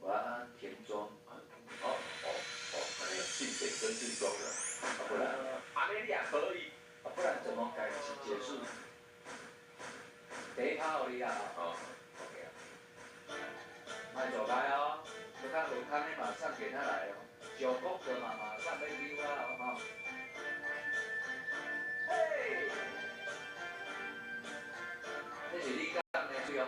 我要填装，那个性水真是装的，不然阿美利亚可以，不然怎么改结束？第一趴有你啊，OK 啊，卖走开哦，不看轮康的马上给他来哦，九宫格嘛马上被丢啊哦，嘿，这是你讲的对哦。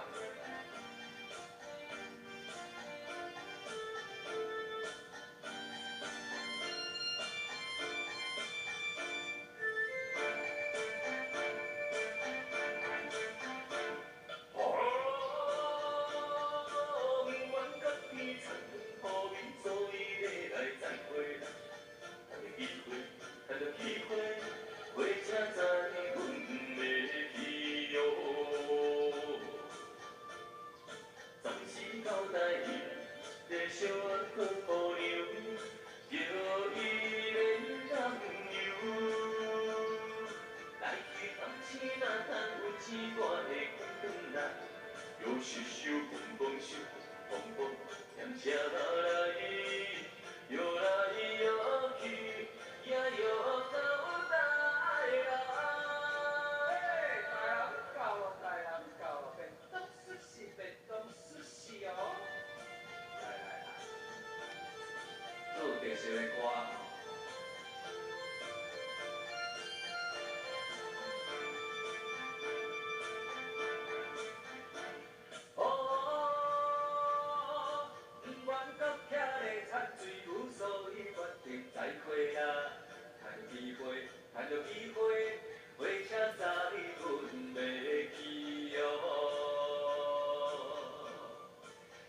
又是手碰碰手碰碰，念车来，摇来摇去，也摇到台南。台南到了，台南到了，变东施西，变东施西哦。来，这有特色的歌哦。再会啊，趁机会，趁着机会，火车载阮要去哦。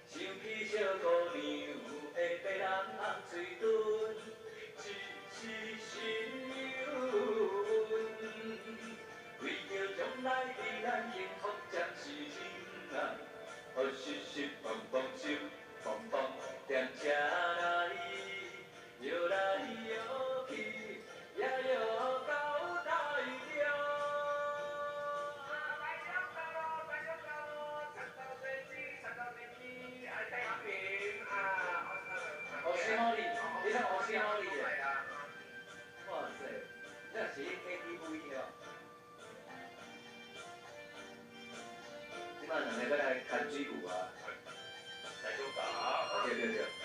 想起小姑娘的白人红嘴唇，一世心忧。为着将来的咱幸福暂时忍耐，实实放放手，放放踮车来。摇来摇去，也摇到台中。台中到咯，台中到咯，赤道地区，赤道地区，爱睇下片啊！我是毛利，你看我是毛利的。哇塞，这是 KTV 哦。即摆两个要来牵水鼓啊！来就打，对。